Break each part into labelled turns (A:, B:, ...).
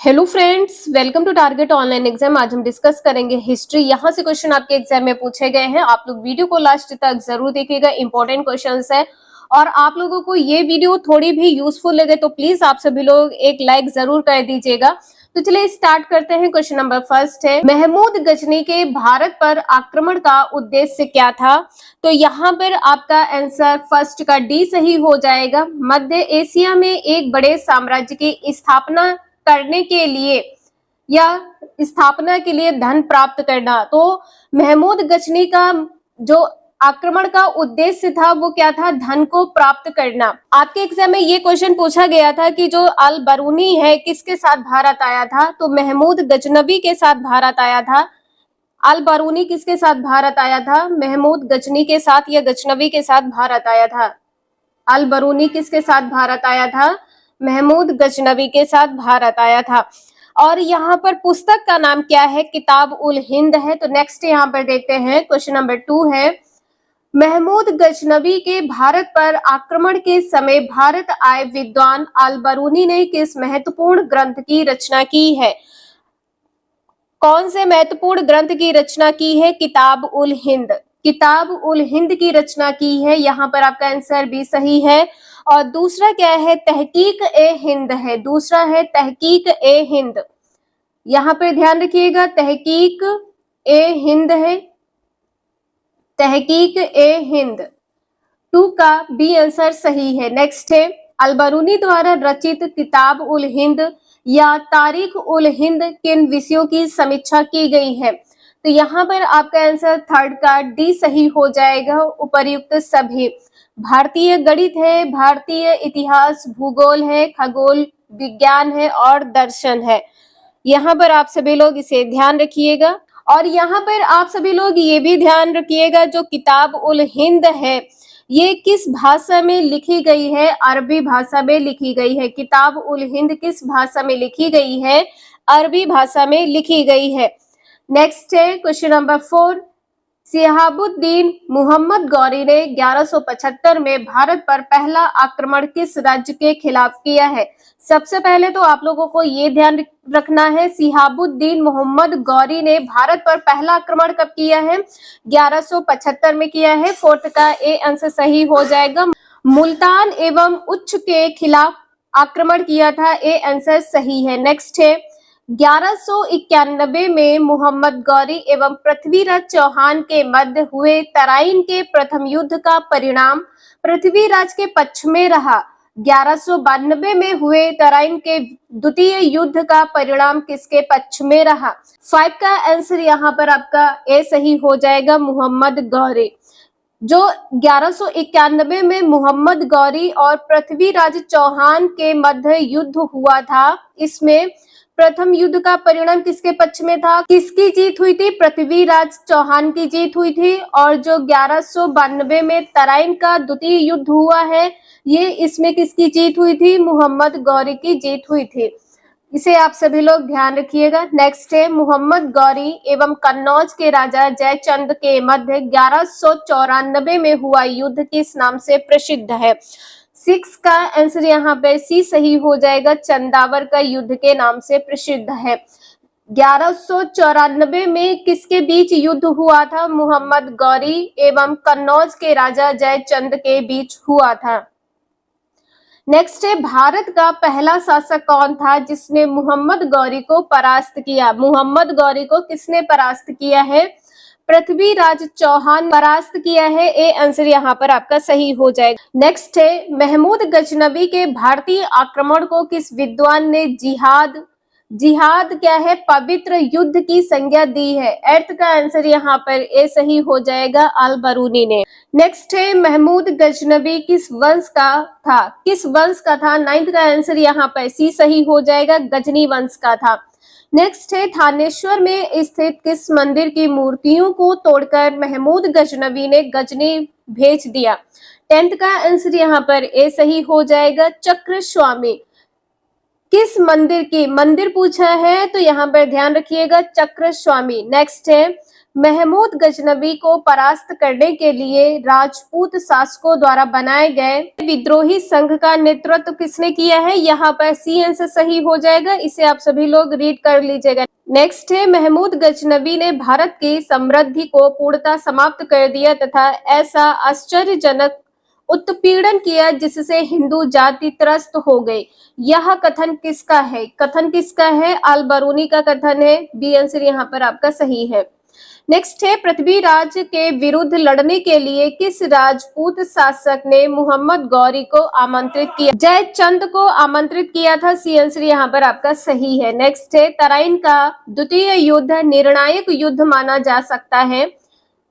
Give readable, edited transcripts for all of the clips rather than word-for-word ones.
A: Hello friends, welcome to target online exam. आज हम discuss करेंगे हिस्ट्री। यहाँ से क्वेश्चन आपके एग्जाम में पूछे गए हैं। आप लोग वीडियो को लास्ट तक जरूर देखिएगा, इंपॉर्टेंट क्वेश्चंस है। और आप लोगों को ये वीडियो थोड़ी भी यूजफुल लगे तो प्लीज आप सभी लोग एक लाइक जरूर कर दीजिएगा। तो चलिए स्टार्ट करते हैं। क्वेश्चन नंबर फर्स्ट है, महमूद गजनी के भारत पर आक्रमण का उद्देश्य क्या था? तो यहाँ पर आपका आंसर फर्स्ट का डी सही हो जाएगा। मध्य एशिया में एक बड़े साम्राज्य की स्थापना करने के लिए या स्थापना के लिए धन प्राप्त करना। तो महमूद गजनी का जो आक्रमण का उद्देश्य था वो क्या था? धन को प्राप्त करना। आपके एग्जाम में ये क्वेश्चन पूछा गया था कि जो अल बरूनी है किसके साथ भारत आया था? तो महमूद गजनवी के साथ भारत आया था। अल बरूनी किसके साथ भारत आया था? महमूद गजनी के साथ या गजनवी के साथ भारत आया था। अल बरूनी किसके साथ भारत आया था? महमूद गजनवी के साथ भारत आया था। और यहाँ पर पुस्तक का नाम क्या है? किताब उल हिंद है। तो नेक्स्ट यहाँ पर देखते हैं। क्वेश्चन नंबर 2 है, महमूद गजनवी के भारत पर आक्रमण के समय भारत आए विद्वान अल बरूनी ने किस महत्वपूर्ण ग्रंथ की रचना की है? कौन से महत्वपूर्ण ग्रंथ की रचना की है? किताब उल हिंद। किताब उल हिंद की रचना की है। यहाँ पर आपका आंसर भी सही है। और दूसरा क्या है? तहकीक ए हिंद है। दूसरा है तहकीक ए हिंद। यहाँ पर ध्यान रखिएगा, तहकीक ए हिंद है। तहकीक ए हिंद 2 का बी आंसर सही है। नेक्स्ट है, अल बरूनी द्वारा रचित किताब उल हिंद या तारीख उल हिंद किन विषयों की समीक्षा की गई है? तो यहाँ पर आपका आंसर थर्ड का डी सही हो जाएगा। उपर्युक्त सभी भारतीय गणित है, भारतीय इतिहास, भूगोल है, खगोल विज्ञान है और दर्शन है। यहाँ पर आप सभी लोग इसे ध्यान रखिएगा। और यहाँ पर आप सभी लोग ये भी ध्यान रखिएगा, जो किताब उल हिंद है ये किस भाषा में लिखी गई है? अरबी भाषा में लिखी गई है। किताब उल हिंद किस भाषा में लिखी गई है? अरबी भाषा में लिखी गई है। नेक्स्ट है क्वेश्चन नंबर 4, सिहाबुद्दीन मोहम्मद गौरी ने 1175 में भारत पर पहला आक्रमण किस राज्य के खिलाफ किया है? सबसे पहले तो आप लोगों को ये ध्यान रखना है, सिहाबुद्दीन मोहम्मद गौरी ने भारत पर पहला आक्रमण कब किया है? 1175 में किया है। फोर्थ का ए आंसर सही हो जाएगा। मुल्तान एवं उच्च के खिलाफ आक्रमण किया था। ए आंसर सही है। नेक्स्ट है, 1191 में मोहम्मद गौरी एवं पृथ्वीराज चौहान के मध्य हुए तराइन के प्रथम युद्ध का परिणाम पृथ्वीराज के पक्ष में रहा। 1192 में हुए तराइन के द्वितीय युद्ध का परिणाम किसके पक्ष में रहा? 5 का आंसर यहाँ पर आपका ए सही हो जाएगा, मोहम्मद गौरी। जो 1191 में मोहम्मद गौरी और पृथ्वीराज चौहान के मध्य युद्ध हुआ था, इसमें प्रथम युद्ध का परिणाम किसके पक्ष में था? किसकी जीत हुई थी? पृथ्वीराज चौहान की जीत हुई थी। और जो 1192 में तराइन का द्वितीय युद्ध हुआ है, ये इसमें किसकी जीत हुई थी? मोहम्मद गौरी की जीत हुई थी। इसे आप सभी लोग ध्यान रखिएगा। नेक्स्ट है, मोहम्मद गौरी एवं कन्नौज के राजा जयचंद के मध्य 1194 में हुआ युद्ध किस नाम से प्रसिद्ध है? 6 का आंसर यहाँ पे सी सही हो जाएगा, चंदावर का युद्ध के नाम से प्रसिद्ध है। 1194 में किसके बीच युद्ध हुआ था? मोहम्मद गौरी एवं कन्नौज के राजा जयचंद के बीच हुआ था। नेक्स्ट है, भारत का पहला शासक कौन था जिसने मोहम्मद गौरी को परास्त किया? मोहम्मद गौरी को किसने परास्त किया है? पृथ्वीराज चौहान परास्त किया है। ए आंसर यहाँ पर आपका सही हो जाएगा। नेक्स्ट है, महमूद गजनवी के भारतीय आक्रमण को किस विद्वान ने जिहाद क्या है? पवित्र युद्ध की संज्ञा दी है। 8 का आंसर यहाँ पर ए सही हो जाएगा, अल बरूनी ने। नेक्स्ट है, महमूद गजनवी किस वंश का था? किस वंश का था? 9 का आंसर यहाँ पर सी सही हो जाएगा, गजनी वंश का था। नेक्स्ट है, थानेश्वर में स्थित किस मंदिर की मूर्तियों को तोड़कर महमूद गजनवी ने गजनी भेज दिया? 10th का आंसर यहाँ पर ए सही हो जाएगा, चक्र स्वामी। किस मंदिर की, मंदिर पूछा है तो यहाँ पर ध्यान रखिएगा चक्रस्वामी। नेक्स्ट है महमूद गजनबी को परास्त करने के लिए राजपूत शासकों द्वारा बनाए गए विद्रोही संघ का नेतृत्व किसने किया है, यहाँ पर सी आंसर सही हो जाएगा। इसे आप सभी लोग रीड कर लीजिएगा। नेक्स्ट है महमूद गजनबी ने भारत की समृद्धि को पूर्णतः समाप्त कर दिया तथा ऐसा आश्चर्यजनक उत्पीड़न किया जिससे हिंदू जाति त्रस्त हो गई। यह कथन किसका है, कथन किसका है, अल बरूनी का कथन है। बी आंसर यहाँ पर आपका सही है। नेक्स्ट है पृथ्वीराज के विरुद्ध लड़ने के लिए किस राजपूत शासक ने मोहम्मद गौरी को आमंत्रित किया, जयचंद को आमंत्रित किया था। सी आंसर यहाँ पर आपका सही है। नेक्स्ट है तराइन का द्वितीय युद्ध निर्णायक युद्ध माना जा सकता है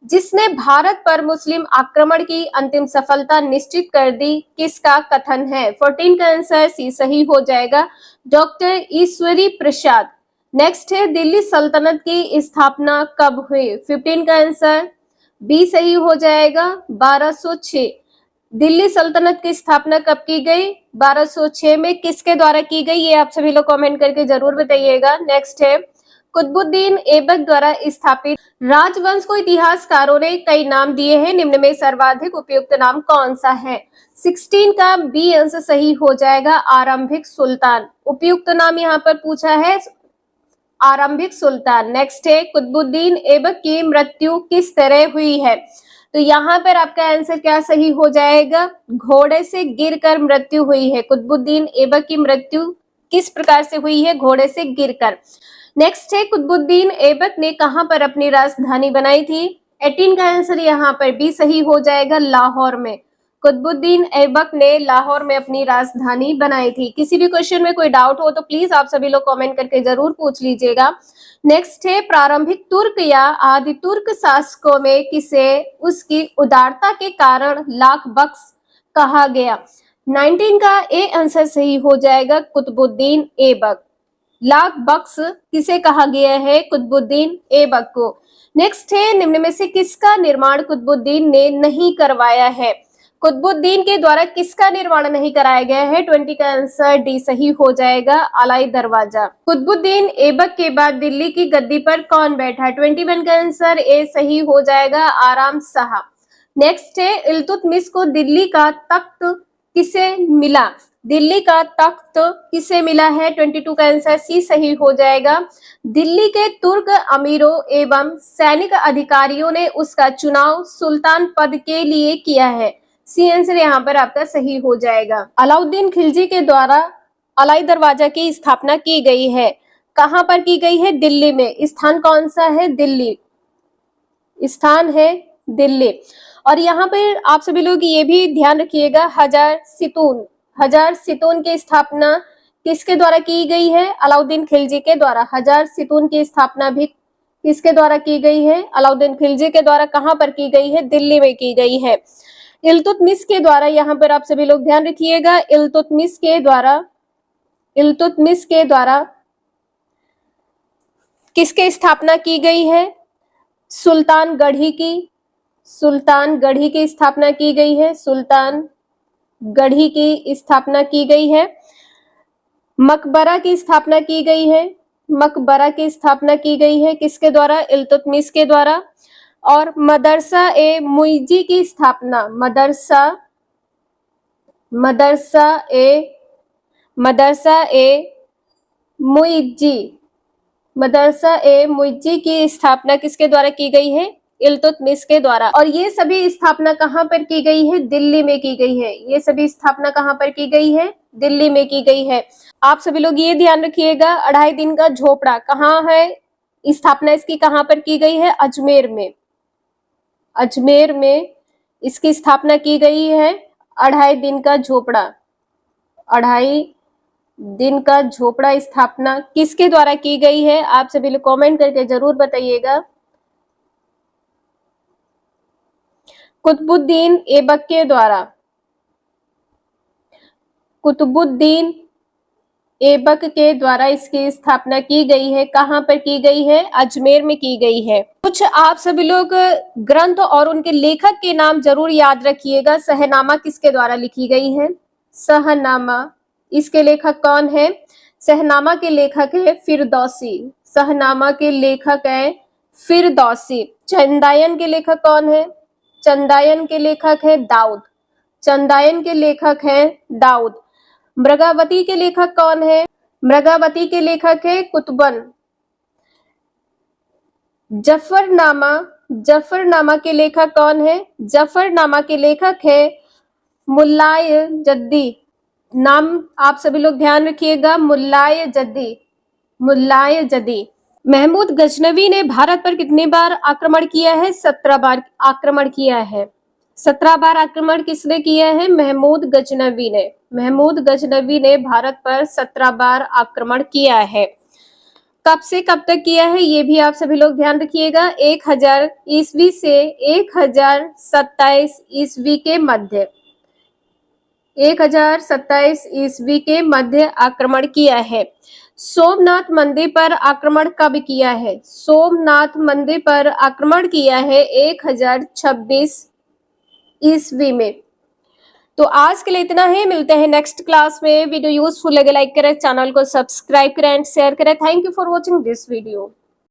A: जिसने भारत पर मुस्लिम आक्रमण की अंतिम सफलता निश्चित कर दी, किसका कथन है। 14 का आंसर सी सही हो जाएगा, डॉक्टर ईश्वरी प्रसाद। नेक्स्ट है दिल्ली सल्तनत की स्थापना कब हुई, 15 का आंसर बी सही हो जाएगा, 1206। दिल्ली सल्तनत की स्थापना कब की गई, 1206 में। किसके द्वारा की गई, ये आप सभी लोग कमेंट करके जरूर बताइएगा। नेक्स्ट है कुतुबुद्दीन ऐबक द्वारा स्थापित राजवंश को इतिहासकारों ने कई नाम दिए हैं, निम्न में सर्वाधिक उपयुक्त नाम कौन सा है। 16 का बी आंसर सही हो जाएगा, आरंभिक सुल्तान। उपयुक्त नाम यहाँ पर पूछा है आरंभिक सुल्तान। नेक्स्ट है कुतुबुद्दीन ऐबक की मृत्यु किस तरह हुई है, तो यहाँ पर आपका आंसर क्या सही हो जाएगा, घोड़े से गिरकर मृत्यु हुई है। कुतुबुद्दीन ऐबक की मृत्यु किस प्रकार से हुई है, घोड़े से गिरकर। नेक्स्ट है कुतुबुद्दीन ऐबक ने कहां पर अपनी राजधानी बनाई थी, 18 का आंसर यहाँ पर भी सही हो जाएगा, लाहौर में। कुतुबुद्दीन ऐबक ने लाहौर में अपनी राजधानी बनाई थी। किसी भी क्वेश्चन में कोई डाउट हो तो प्लीज आप सभी लोग कमेंट करके जरूर पूछ लीजिएगा। नेक्स्ट है प्रारंभिक तुर्क या आदि तुर्क शासकों में किसे उसकी उदारता के कारण लाख बख्श कहा गया। 19 का ए आंसर सही हो जाएगा, कुतुबुद्दीन ऐबक। लाख बख्श किसे कहा गया है, कुतुबुद्दीन ऐबक को। नेक्स्ट है निम्न में से किसका निर्माण कुतुबुद्दीन ने नहीं करवाया है, कुतुबुद्दीन के द्वारा किसका निर्माण नहीं कराया गया है। 20 का आंसर डी सही हो जाएगा, अलाई दरवाजा। कुतुबुद्दीन ऐबक के बाद दिल्ली की गद्दी पर कौन बैठा, 21 का आंसर ए सही हो जाएगा, आराम शाह। नेक्स्ट है इल्तुतमिश को दिल्ली का तख्त किसे मिला, दिल्ली का तख्त किसे मिला है, 22 का आंसर सी सही हो जाएगा। दिल्ली के तुर्क अमीरों एवं सैनिक अधिकारियों ने उसका चुनाव सुल्तान पद के लिए किया है। सी आंसर यहाँ पर आपका सही हो जाएगा। अलाउद्दीन खिलजी के द्वारा अलाई दरवाजा की स्थापना की गई है, कहां पर की गई है, दिल्ली में। स्थान कौन सा है, दिल्ली, स्थान है दिल्ली। और यहाँ पर आप सभी लोग ये भी ध्यान रखिएगा, हजार सितून की स्थापना किसके द्वारा की गई है, अलाउद्दीन खिलजी के द्वारा। हजार सितून की स्थापना भी किसके द्वारा की गई है, अलाउद्दीन खिलजी के द्वारा। कहां पर की गई है, दिल्ली में की गई है। इल्तुतमिश के द्वारा, यहाँ पर आप सभी लोग ध्यान रखिएगा, इल्तुतमिश के द्वारा किसके स्थापना की गई है, सुल्तानगढ़ी की स्थापना की गई है, सुल्तानगढ़ी की स्थापना की गई है। मकबरा की स्थापना की गई है, मकबरा की स्थापना की गई है किसके द्वारा, इल्तुतमिश के द्वारा। और मदरसा ए मुइज्जी की स्थापना, मदरसा ए मुइज्जी की स्थापना किसके द्वारा की गई है, इल्तुतमिश के द्वारा। और ये सभी स्थापना कहां पर की गई है, दिल्ली में की गई है। ये सभी स्थापना कहां पर की गई है, दिल्ली में की गई है। आप सभी लोग ये ध्यान रखिएगा, 2.5 दिन का झोपड़ा कहाँ है, स्थापना इसकी कहां पर की गई है, अजमेर में इसकी स्थापना की गई है। 2.5 दिन का झोपड़ा, 2.5 दिन का झोपड़ा स्थापना किसके द्वारा की गई है, आप सभी लोग कमेंट करके जरूर बताइएगा। कुतुबुद्दीन ऐबक के द्वारा, कुतुबुद्दीन ऐबक के द्वारा इसकी स्थापना की गई है। कहां पर की गई है, अजमेर में की गई है। कुछ आप सभी लोग ग्रंथ और उनके लेखक के नाम जरूर याद रखिएगा। शहनामा किसके द्वारा लिखी गई है, शहनामा, इसके लेखक कौन है, सहनामा के लेखक है फिरदौसी। सहनामा के लेखक है फिरदौसी। चंदायन के लेखक कौन है? चंदायन के लेखक है दाऊद। चंदायन के लेखक है दाऊद। मृगावती के लेखक कौन है? मृगावती के लेखक है कुतुबन। जफरनामा, जफरनामा के लेखक कौन है? जफरनामा के लेखक है मुल्लाय जद्दी। नाम आप सभी लोग ध्यान रखिएगा, मुल्लाय जद्दी, मुल्लाय जद्दी। महमूद गजनवी ने भारत पर कितनी बार आक्रमण किया है? 17 बार आक्रमण किया है। 17 बार आक्रमण किसने किया है? महमूद गजनवी ने। महमूद गजनवी ने भारत पर 17 बार आक्रमण किया है। कब से कब तक किया है ये भी आप सभी लोग ध्यान रखिएगा। 1000 ईस्वी से 1027 ईस्वी के मध्य, 1027 ईस्वी के मध्य आक्रमण किया है। सोमनाथ मंदिर पर आक्रमण कब किया है? सोमनाथ मंदिर पर आक्रमण किया है 1026 ईस्वी में। तो आज के लिए इतना ही, मिलते हैं नेक्स्ट क्लास में। वीडियो यूजफुल लगे लाइक करें, चैनल को सब्सक्राइब करें एंड शेयर करें। Thank you for watching this video.